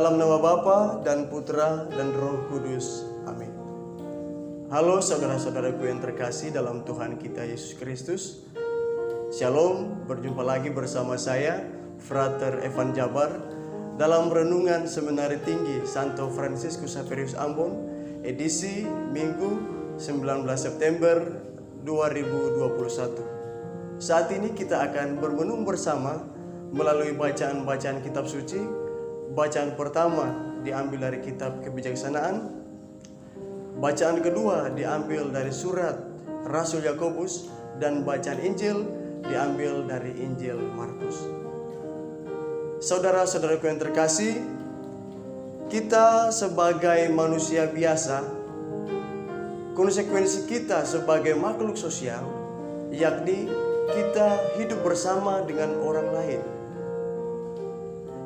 Dalam nama Bapa dan Putra dan Roh Kudus. Amin. Halo saudara-saudaraku yang terkasih dalam Tuhan kita Yesus Kristus. Shalom, berjumpa lagi bersama saya, Frater Evan Jabar, dalam Renungan Seminari Tinggi Santo Fransiskus Xaverius Ambon, edisi Minggu 19 September 2021. Saat ini kita akan bermenung bersama melalui bacaan-bacaan kitab suci. Bacaan pertama diambil dari kitab Kebijaksanaan. Bacaan kedua diambil dari surat Rasul Yakobus, dan bacaan Injil diambil dari Injil Markus. Saudara-saudaraku yang terkasih, kita sebagai manusia biasa, konsekuensi kita sebagai makhluk sosial, yakni kita hidup bersama dengan orang lain.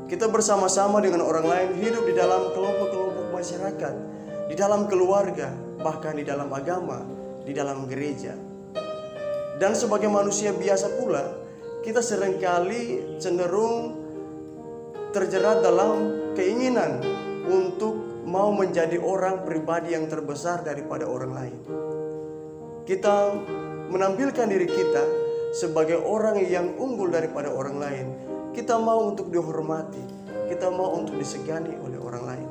Kita bersama-sama dengan orang lain, hidup di dalam kelompok-kelompok masyarakat, di dalam keluarga, bahkan di dalam agama, di dalam gereja. Dan sebagai manusia biasa pula, kita seringkali cenderung terjerat dalam keinginan untuk mau menjadi orang pribadi yang terbesar daripada orang lain. Kita menampilkan diri kita sebagai orang yang unggul daripada orang lain. Kita mau untuk dihormati, kita mau untuk disegani oleh orang lain.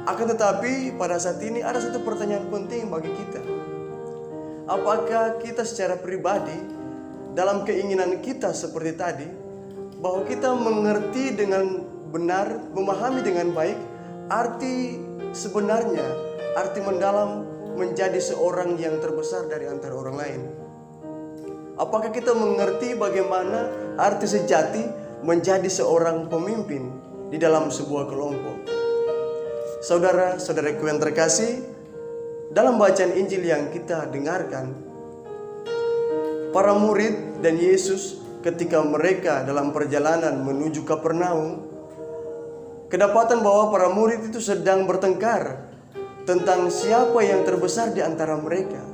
Akan tetapi pada saat ini ada satu pertanyaan penting bagi kita. Apakah kita secara pribadi dalam keinginan kita seperti tadi, bahwa kita mengerti dengan benar, memahami dengan baik arti sebenarnya, arti mendalam menjadi seorang yang terbesar dari antara orang lain? Apakah kita mengerti bagaimana arti sejati menjadi seorang pemimpin di dalam sebuah kelompok? Saudara-saudaraku yang terkasih, dalam bacaan Injil yang kita dengarkan, para murid dan Yesus ketika mereka dalam perjalanan menuju Kapernaum, kedapatan bahwa para murid itu sedang bertengkar tentang siapa yang terbesar di antara mereka.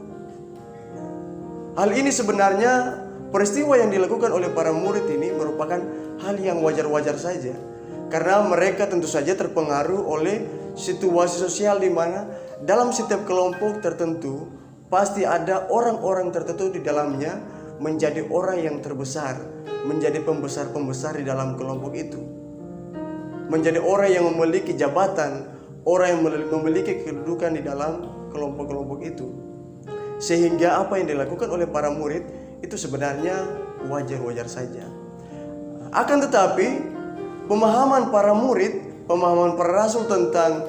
Hal ini sebenarnya, peristiwa yang dilakukan oleh para murid ini merupakan hal yang wajar-wajar saja. Karena mereka tentu saja terpengaruh oleh situasi sosial di mana dalam setiap kelompok tertentu pasti ada orang-orang tertentu di dalamnya menjadi orang yang terbesar, menjadi pembesar-pembesar di dalam kelompok itu. Menjadi orang yang memiliki jabatan, orang yang memiliki kedudukan di dalam kelompok-kelompok itu. Sehingga apa yang dilakukan oleh para murid itu sebenarnya wajar-wajar saja. Akan tetapi pemahaman para murid, pemahaman para rasul tentang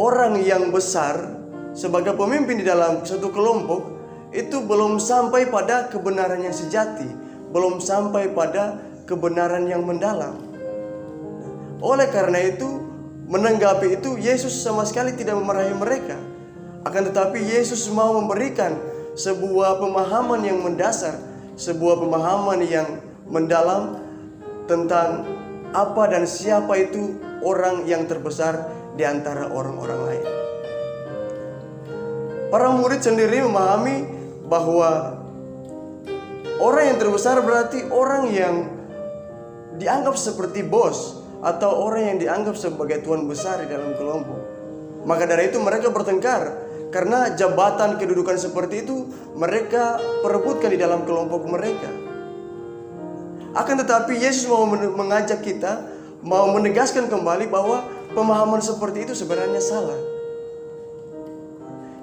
orang yang besar sebagai pemimpin di dalam satu kelompok itu belum sampai pada kebenaran yang sejati, belum sampai pada kebenaran yang mendalam. Oleh karena itu, menanggapi itu, Yesus sama sekali tidak memarahi mereka. Akan tetapi Yesus mau memberikan sebuah pemahaman yang mendasar, sebuah pemahaman yang mendalam tentang apa dan siapa itu orang yang terbesar di antara orang-orang lain. Para murid sendiri memahami bahwa orang yang terbesar berarti orang yang dianggap seperti bos atau orang yang dianggap sebagai tuan besar di dalam kelompok. Maka dari itu mereka bertengkar. Karena jabatan kedudukan seperti itu mereka perebutkan di dalam kelompok mereka. Akan tetapi Yesus mau mengajak kita, mau menegaskan kembali bahwa pemahaman seperti itu sebenarnya salah.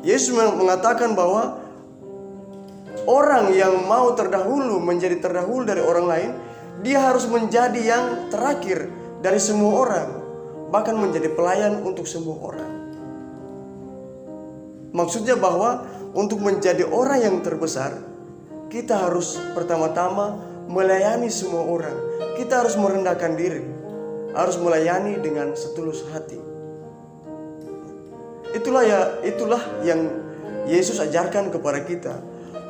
Yesus mengatakan bahwa orang yang mau terdahulu menjadi terdahulu dari orang lain, dia harus menjadi yang terakhir dari semua orang, bahkan menjadi pelayan untuk semua orang. Maksudnya bahwa untuk menjadi orang yang terbesar, kita harus pertama-tama melayani semua orang. Kita harus merendahkan diri, harus melayani dengan setulus hati. Itulah yang Yesus ajarkan kepada kita,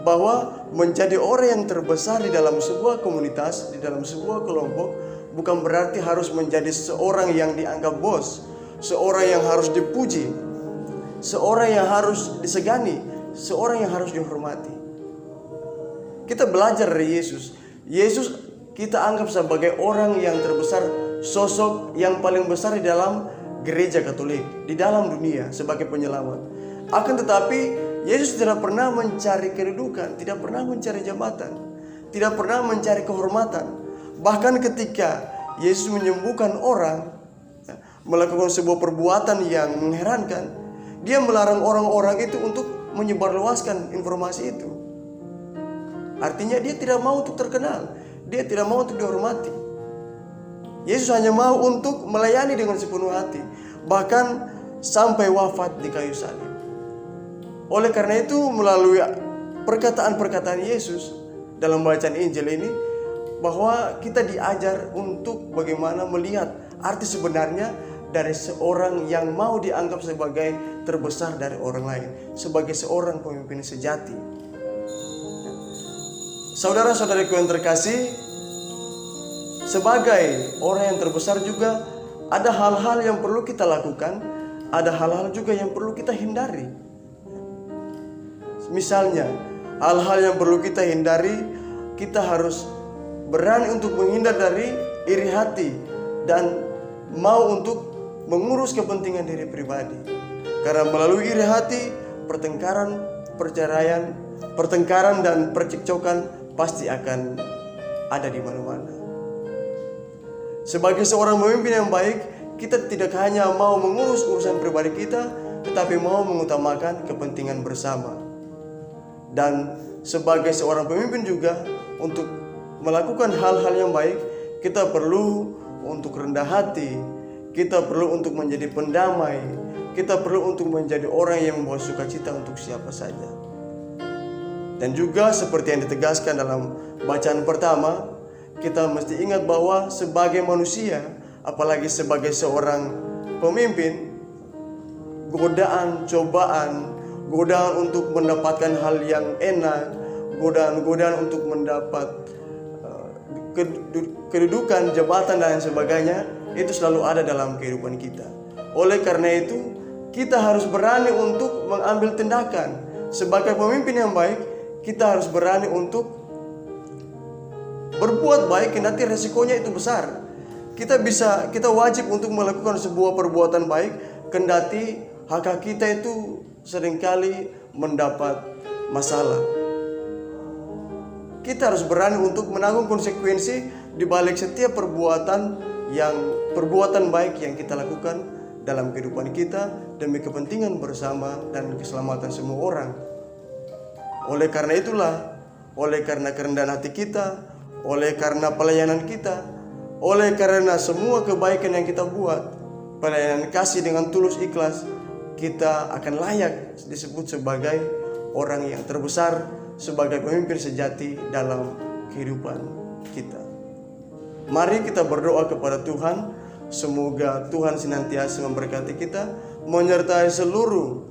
bahwa menjadi orang yang terbesar di dalam sebuah komunitas, di dalam sebuah kelompok, bukan berarti harus menjadi seorang yang dianggap bos, seorang yang harus dipuji, seorang yang harus disegani, seorang yang harus dihormati. Kita belajar dari Yesus. Yesus kita anggap sebagai orang yang terbesar sosok yang paling besar di dalam gereja Katolik, di dalam dunia sebagai penyelamat. Akan tetapi Yesus tidak pernah mencari kedudukan, tidak pernah mencari jabatan, tidak pernah mencari kehormatan. Bahkan ketika Yesus menyembuhkan orang, melakukan sebuah perbuatan yang mengherankan, dia melarang orang-orang itu untuk menyebarluaskan informasi itu. Artinya dia tidak mau untuk terkenal, dia tidak mau untuk dihormati. Yesus hanya mau untuk melayani dengan sepenuh hati, bahkan sampai wafat di kayu salib. Oleh karena itu, melalui perkataan-perkataan Yesus dalam bacaan Injil ini, bahwa kita diajar untuk bagaimana melihat arti sebenarnya dari seorang yang mau dianggap sebagai terbesar dari orang lain, sebagai seorang pemimpin sejati. Saudara-saudariku yang terkasih, sebagai orang yang terbesar juga ada hal-hal yang perlu kita lakukan, ada hal-hal juga yang perlu kita hindari. Misalnya, hal-hal yang perlu kita hindari, kita harus berani untuk menghindar dari iri hati dan mau untuk mengurus kepentingan diri pribadi. Karena melalui iri hati, pertengkaran, perceraian, pertengkaran dan percekcokan pasti akan ada di mana-mana. Sebagai seorang pemimpin yang baik, kita tidak hanya mau mengurus urusan pribadi kita, tetapi mau mengutamakan kepentingan bersama. Dan sebagai seorang pemimpin juga, untuk melakukan hal-hal yang baik, kita perlu untuk rendah hati, kita perlu untuk menjadi pendamai, kita perlu untuk menjadi orang yang membawa sukacita untuk siapa saja. Dan juga seperti yang ditegaskan dalam bacaan pertama, kita mesti ingat bahwa sebagai manusia, apalagi sebagai seorang pemimpin, godaan, cobaan, godaan untuk mendapatkan hal yang enak, godaan untuk mendapat kedudukan, jabatan dan sebagainya, itu selalu ada dalam kehidupan kita. Oleh karena itu, kita harus berani untuk mengambil tindakan. Sebagai pemimpin yang baik, kita harus berani untuk berbuat baik, kendati resikonya itu besar. Kita wajib untuk melakukan sebuah perbuatan baik, kendati hak kita itu seringkali mendapat masalah. Kita harus berani untuk menanggung konsekuensi di balik setiap perbuatan baik yang kita lakukan dalam kehidupan kita demi kepentingan bersama dan keselamatan semua orang. Oleh karena itulah, oleh karena kerendahan hati kita, oleh karena pelayanan kita, oleh karena semua kebaikan yang kita buat, pelayanan kasih dengan tulus ikhlas, kita akan layak disebut sebagai orang yang terbesar, sebagai pemimpin sejati dalam kehidupan kita. Mari kita berdoa kepada Tuhan, semoga Tuhan senantiasa memberkati kita, menyertai seluruh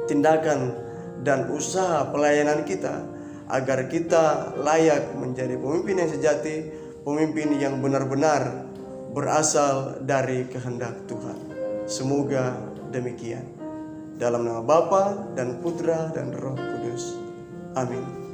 tindakan dan usaha pelayanan kita, agar kita layak menjadi pemimpin yang sejati, pemimpin yang benar-benar berasal dari kehendak Tuhan. Semoga demikian. Dalam nama Bapa dan Putra dan Roh Kudus. Amin.